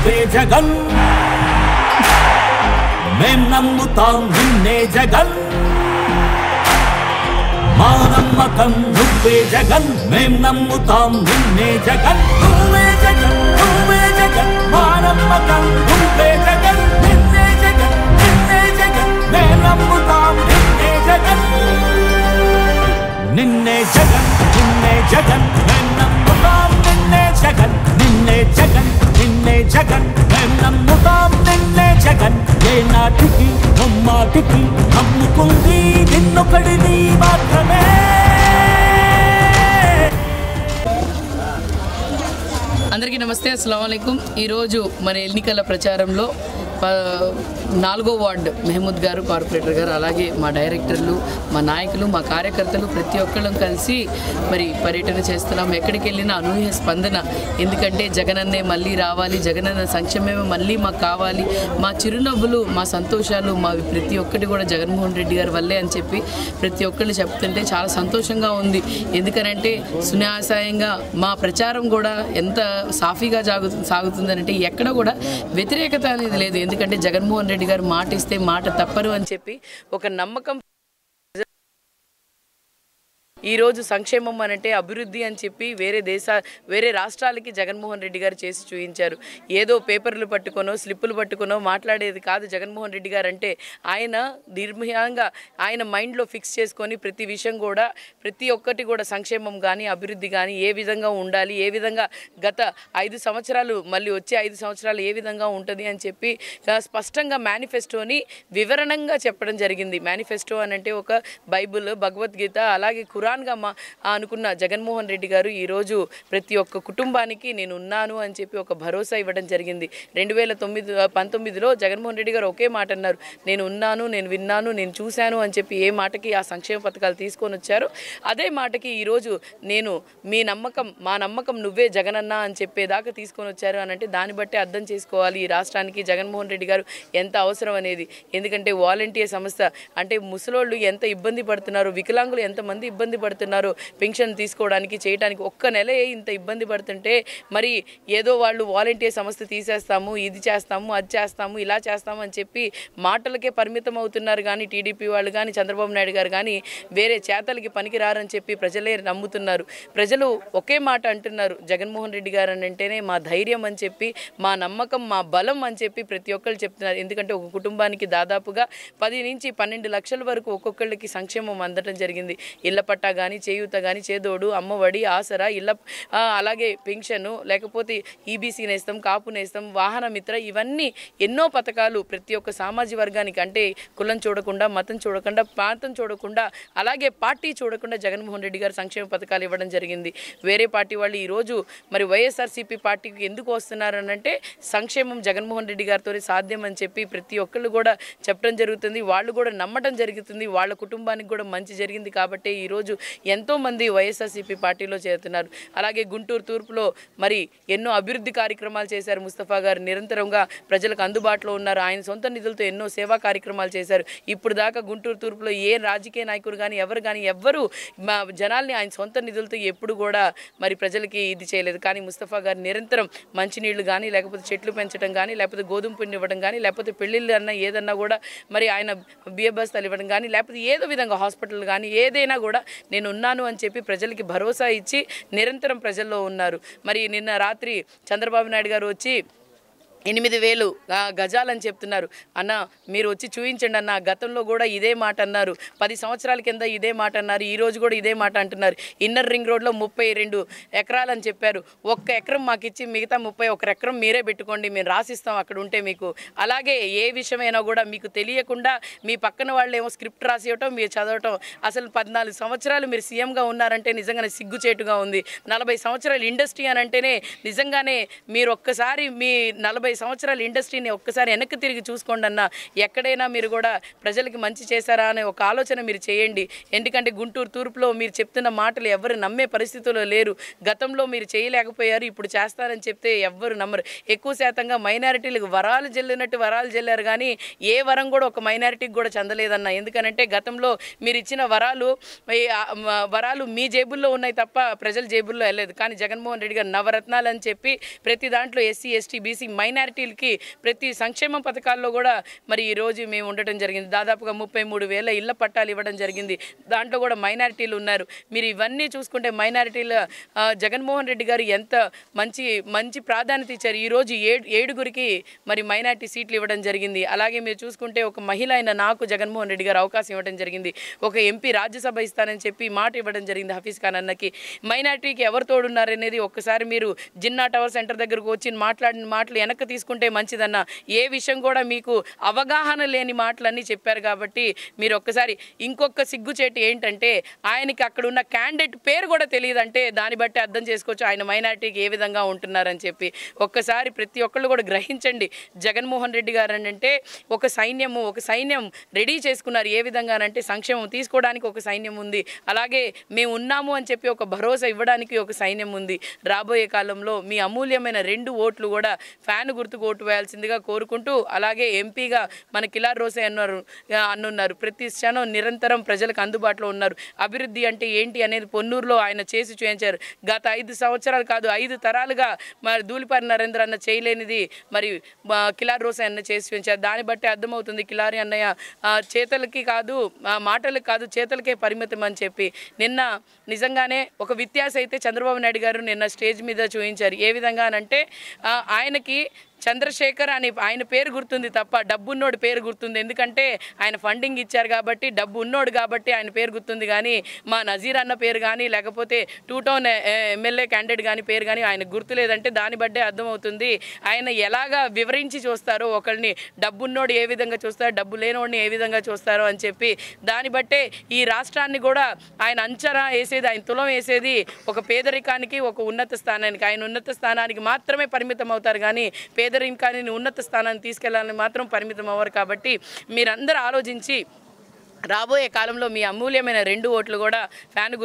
నువ్వే జగన్ మేం నమ్ముతాం నిన్నే జగన్ మా నమ్మకం నువ్వే జగన్ మేం నమ్ముతాం నిన్నే జగన్ నువ్వే జగన్ నువ్వే జగన్ మా నమ్మకం నువ్వే జగన్ నిన్నే జగన్ నిన్నే జగన్ మేం నమ్ముతాం నిన్నే జగన్ నిన్నే జగన్ నిన్నే జగన్ మేం నమ్ముతాం నిన్నే జగన్ నిన్నే జగన్ నిన్నే జగన్ మేం నమ్ముతాం నిన్నే జగన్ ఏ నాటికి నమ్మాటికి నమ్ముకుంది నిన్నొకడిని మాత్రమే. అందరికీ నమస్తే, అస్సలాము అలైకుం. ఈరోజు మన ఎన్నికల ప్రచారంలో 4వ వార్డు మెహమూద్ గారు, కార్పొరేటర్ గారు, అలాగే మా డైరెక్టర్లు, మా నాయకులు, మా కార్యకర్తలు ప్రతి ఒక్కళ్ళం కలిసి మరి పర్యటన చేస్తున్నాం. ఎక్కడికి వెళ్ళినా అనూహ్య స్పందన. ఎందుకంటే జగనన్నే మళ్ళీ రావాలి, జగనన్న సంక్షేమమే మళ్ళీ మాకు కావాలి, మా చిరునవ్వులు, మా సంతోషాలు, మావి ప్రతి ఒక్కటి కూడా జగన్మోహన్ రెడ్డి గారి వల్లే అని చెప్పి ప్రతి ఒక్కళ్ళు చెప్తుంటే చాలా సంతోషంగా ఉంది. ఎందుకనంటే సునాయాసంగా మా ప్రచారం కూడా ఎంత సాఫీగా సాగుతుందనంటే ఎక్కడ కూడా వ్యతిరేకత అనేది లేదు. ఎందుకంటే జగన్మోహన్ రెడ్డి గారు మాట ఇస్తే మాట తప్పరు అని చెప్పి ఒక నమ్మకం. ఈరోజు సంక్షేమం అనంటే అభివృద్ధి అని చెప్పి వేరే రాష్ట్రాలకి జగన్మోహన్ రెడ్డి గారు చేసి చూపించారు. ఏదో పేపర్లు పట్టుకొనో స్లిప్పులు పట్టుకొనో మాట్లాడేది కాదు జగన్మోహన్ రెడ్డి గారు. అంటే ఆయన నిర్మయంగా ఆయన మైండ్లో ఫిక్స్ చేసుకొని ప్రతి విషయం కూడా ప్రతి ఒక్కటి కూడా సంక్షేమం కానీ అభివృద్ధి కానీ ఏ విధంగా ఉండాలి, ఏ విధంగా గత 5 సంవత్సరాలు మళ్ళీ వచ్చే 5 సంవత్సరాలు ఏ విధంగా ఉంటుంది అని చెప్పి స్పష్టంగా మేనిఫెస్టోని వివరణంగా చెప్పడం జరిగింది. మేనిఫెస్టో అనంటే ఒక బైబుల్, భగవద్గీత, అలాగే ఖురాన్ అనుకున్న జగన్మోహన్ రెడ్డి గారు ఈరోజు ప్రతి ఒక్క కుటుంబానికి నేను ఉన్నాను అని చెప్పి ఒక భరోసా ఇవ్వడం జరిగింది. 2019లో జగన్మోహన్ రెడ్డి గారు ఒకే మాట అన్నారు, నేను ఉన్నాను, నేను విన్నాను, నేను చూశాను అని చెప్పి ఏ మాటకి ఆ సంక్షేమ పథకాలు తీసుకొని వచ్చారు. అదే మాటకి ఈరోజు నేను మా నమ్మకం నువ్వే జగనన్న అని చెప్పేదాకా తీసుకొని వచ్చారు అని అంటే దాన్ని బట్టి అర్థం చేసుకోవాలి ఈ రాష్ట్రానికి జగన్మోహన్ రెడ్డి గారు ఎంత అవసరం అనేది. ఎందుకంటే వాలంటీర్ సంస్థ అంటే ముసలోళ్ళు ఎంత ఇబ్బంది పడుతున్నారు, వికలాంగులు ఎంతమంది ఇబ్బంది పడుతున్నారు పెన్షన్ తీసుకోవడానికి చేయడానికి. ఒక్క నెలే ఇంత ఇబ్బంది పడుతుంటే మరి ఏదో వాళ్ళు వాలంటీర్ సంస్థ తీసేస్తాము, ఇది చేస్తాము, అది చేస్తాము, ఇలా చేస్తాము అని చెప్పి మాటలకే పరిమితం అవుతున్నారు. కానీ టీడీపీ వాళ్ళు కానీ చంద్రబాబు నాయుడు గారు కానీ వేరే చేతలకి పనికిరారని చెప్పి ప్రజలే నమ్ముతున్నారు. ప్రజలు ఒకే మాట అంటున్నారు, జగన్మోహన్ రెడ్డి గారు అని అంటేనే మా ధైర్యం అని చెప్పి, మా నమ్మకం, మా బలం అని చెప్పి ప్రతి ఒక్కరు చెప్తున్నారు. ఎందుకంటే ఒక కుటుంబానికి దాదాపుగా 10 నుంచి 12 లక్షల వరకు ఒక్కొక్కళ్ళకి సంక్షేమం అందడం జరిగింది. ఇళ్ల పట్టా కానీ, చేయూత కానీ, చేదోడు, అమ్మఒడి, ఆసరా, అలాగే పెన్షను, లేకపోతే ఈబీసీ నేస్తం, కాపు నేస్తం, వాహన మిత్ర, ఇవన్నీ ఎన్నో పథకాలు ప్రతి ఒక్క సామాజిక వర్గానికి అంటే కులం చూడకుండా, మతం చూడకుండా, ప్రాంతం చూడకుండా, అలాగే పార్టీ చూడకుండా జగన్మోహన్ రెడ్డి గారు సంక్షేమ పథకాలు ఇవ్వడం జరిగింది. వేరే పార్టీ వాళ్ళు ఈరోజు మరి వైఎస్ఆర్సీపీ పార్టీకి ఎందుకు వస్తున్నారనంటే సంక్షేమం జగన్మోహన్ రెడ్డి గారితోనే సాధ్యం అని చెప్పి ప్రతి ఒక్కళ్ళు కూడా చెప్పడం జరుగుతుంది. వాళ్ళు కూడా నమ్మడం జరుగుతుంది. వాళ్ళ కుటుంబానికి కూడా మంచి జరిగింది కాబట్టి ఈరోజు ఎంతోమంది వైఎస్ఆర్సీపీ పార్టీలో చేరుతున్నారు. అలాగే గుంటూరు తూర్పులో మరి ఎన్నో అభివృద్ధి కార్యక్రమాలు చేశారు ముస్తఫా గారు. నిరంతరంగా ప్రజలకు అందుబాటులో ఉన్నారు. ఆయన సొంత నిధులతో ఎన్నో సేవా కార్యక్రమాలు చేశారు. ఇప్పుడు దాకా గుంటూరు తూర్పులో ఏ రాజకీయ నాయకుడు కానీ ఎవ్వరు జనాల్ని ఆయన సొంత నిధులతో ఎప్పుడు కూడా మరి ప్రజలకి ఇది చేయలేదు. కానీ ముస్తఫా గారు నిరంతరం మంచినీళ్లు కానీ, లేకపోతే చెట్లు పెంచడం కానీ, లేకపోతే గోధుమ పిండి ఇవ్వడం కానీ, లేకపోతే పెళ్ళిళ్ళు అన్నా ఏదన్నా కూడా మరి ఆయన బియ్య బస్తాలు ఇవ్వడం కానీ, లేకపోతే ఏదో విధంగా హాస్పిటల్ కానీ ఏదైనా కూడా నేను ఉన్నాను అని చెప్పి ప్రజలకి భరోసా ఇచ్చి నిరంతరం ప్రజల్లో ఉన్నారు. మరి నిన్న రాత్రి చంద్రబాబు నాయుడు గారు వచ్చి 8,000 గజాలని చెప్తున్నారు. అన్న మీరు వచ్చి చూపించండి అన్న, గతంలో కూడా ఇదే మాట అన్నారు, 10 సంవత్సరాల కింద ఇదే మాట అన్నారు, ఈరోజు కూడా ఇదే మాట అంటున్నారు. ఇన్నర్ రింగ్ రోడ్లో 32 ఎకరాలని చెప్పారు. 1 ఎకరం మాకు ఇచ్చి మిగతా 31 ఎకరం మీరే పెట్టుకోండి, మేము రాసిస్తాం అక్కడ ఉంటే మీకు. అలాగే ఏ విషయమైనా కూడా మీకు తెలియకుండా మీ పక్కన వాళ్ళు ఏమో స్క్రిప్ట్ రాసివ్వటం, మీరు చదవటం. అసలు 14 సంవత్సరాలు మీరు సీఎంగా ఉన్నారంటే నిజంగానే సిగ్గుచేటుగా ఉంది. 40 సంవత్సరాల ఇండస్ట్రీ అని అంటేనే నిజంగానే మీరు ఒక్కసారి మీ 40 సంవత్సరాల ఇండస్ట్రీని ఒక్కసారి వెనక్కి తిరిగి చూసుకోండి అన్న. ఎక్కడైనా మీరు కూడా ప్రజలకి మంచి చేశారా అనే ఒక ఆలోచన మీరు చేయండి. ఎందుకంటే గుంటూరు తూర్పులో మీరు చెప్తున్న మాటలు ఎవరు నమ్మే పరిస్థితుల్లో లేరు. గతంలో మీరు చేయలేకపోయారు, ఇప్పుడు చేస్తారని చెప్తే ఎవ్వరు నమ్మరు. ఎక్కువ శాతంగా మైనారిటీలకు వరాలు జల్లారు కానీ ఏ వరం కూడా ఒక మైనారిటీకి కూడా చెందలేదన్న. ఎందుకనంటే గతంలో మీరు ఇచ్చిన వరాలు మీ జేబుల్లో ఉన్నాయి తప్ప ప్రజల జేబుల్లో వెళ్ళలేదు. కానీ జగన్మోహన్ రెడ్డి గారు నవరత్నాలు అని చెప్పి ప్రతి దాంట్లో ఎస్సీ, ఎస్టీ, బీసీ, మైనారిటీ మైనారిటీలకి ప్రతి సంక్షేమ పథకాల్లో కూడా మరి ఈరోజు మేము ఉండటం జరిగింది. దాదాపుగా 33,000 ఇళ్ల పట్టాలు ఇవ్వడం జరిగింది. దాంట్లో కూడా మైనారిటీలు ఉన్నారు. మీరు ఇవన్నీ చూసుకుంటే మైనారిటీల జగన్మోహన్ రెడ్డి గారు ఎంత మంచి ప్రాధాన్యత ఇచ్చారు. ఈరోజు 7గురికి మరి మైనారిటీ సీట్లు ఇవ్వడం జరిగింది. అలాగే మీరు చూసుకుంటే ఒక మహిళ అయిన నాకు జగన్మోహన్ రెడ్డి గారు అవకాశం ఇవ్వడం జరిగింది. ఒక ఎంపీ రాజ్యసభ ఇస్తానని చెప్పి మాట ఇవ్వడం జరిగింది హఫీజ్ ఖాన్ అన్నకి. మైనారిటీకి ఎవరు తోడున్నారనేది ఒక్కసారి మీరు జిన్నా టవర్ సెంటర్ దగ్గరకు వచ్చి మాట్లాడిన మాటలు వెనక్కి తీసుకుంటే మంచిదన్న. ఏ విషయం కూడా మీకు అవగాహన లేని మాటలన్నీ చెప్పారు కాబట్టి మీరు ఒక్కసారి ఇంకొక సిగ్గుచేటు ఏంటంటే ఆయనకి అక్కడ ఉన్న క్యాండిడేట్ పేరు కూడా తెలియదంటే దాన్ని బట్టి అర్థం చేసుకోవచ్చు ఆయన మైనారిటీకి ఏ విధంగా ఉంటున్నారని చెప్పి. ఒక్కసారి ప్రతి ఒక్కళ్ళు కూడా గ్రహించండి. జగన్మోహన్ రెడ్డి గారు అంటే ఒక సైన్యం రెడీ చేసుకున్నారు. ఏ విధంగానంటే సంక్షేమం తీసుకోవడానికి ఒక సైన్యం ఉంది, అలాగే మేము ఉన్నాము అని చెప్పి ఒక భరోసా ఇవ్వడానికి ఒక సైన్యం ఉంది. రాబోయే కాలంలో మీ అమూల్యమైన 2 ఓట్లు కూడా ఫ్యాన్ గుర్తుకు ఓటు వేయాల్సిందిగా కోరుకుంటూ, అలాగే ఎంపీగా మన కిలార్ రోసే అన్నున్నారు. ప్రతి క్షణం నిరంతరం ప్రజలకు అందుబాటులో ఉన్నారు. అభివృద్ధి అంటే ఏంటి అనేది పొన్నూరులో ఆయన చేసి చూపించారు. గత 5 సంవత్సరాలు కాదు 5 తరాలుగా మరి ధూళిపారి నరేంద్ర అన్న చేయలేనిది మరి కిలార్ రోసే అన్న చేసి చూపించారు. దాన్ని బట్టి అర్థమవుతుంది కిలారి అన్నయ్య చేతలకి కాదు మాటలకు కాదు చేతలకే పరిమితం అని చెప్పి. నిన్న నిజంగానే ఒక వ్యత్యాసం అయితే చంద్రబాబు నాయుడు గారు నిన్న స్టేజ్ మీద చూపించారు. ఏ విధంగా అంటే ఆయనకి చంద్రశేఖర్ అని ఆయన పేరు గుర్తుంది తప్ప డబ్బున్నోడు పేరు గుర్తుంది. ఎందుకంటే ఆయన ఫండింగ్ ఇచ్చారు కాబట్టి, డబ్బు ఉన్నోడు కాబట్టి ఆయన పేరు గుర్తుంది. కానీ మా నజీర్ అన్న పేరు కానీ లేకపోతే 2 టౌన్ ఎమ్మెల్యే క్యాండిడేట్ కానీ పేరు కానీ ఆయనకు గుర్తులేదంటే దాన్ని బట్టే అర్థమవుతుంది ఆయన ఎలాగా వివరించి చూస్తారో, ఒకరిని డబ్బున్నోడు ఏ విధంగా చూస్తారో, డబ్బు లేనోడిని ఏ విధంగా చూస్తారో అని చెప్పి. దాన్ని బట్టే ఈ రాష్ట్రాన్ని కూడా ఆయన అంచనా వేసేది, ఆయన తులం వేసేది ఒక పేదరికానికి, ఒక ఉన్నత స్థానానికి. ఆయన ఉన్నత స్థానానికి మాత్రమే పరిమితం అవుతారు కానీ పేదరికాన్ని ఉన్నత స్థానాన్ని తీసుకెళ్లాలని మాత్రం పరిమితం అవ్వరు. కాబట్టి మీరందరూ ఆలోచించి రాబోయే కాలంలో మీ అమూల్యమైన 2 ఓట్లు కూడా ఫ్యాన్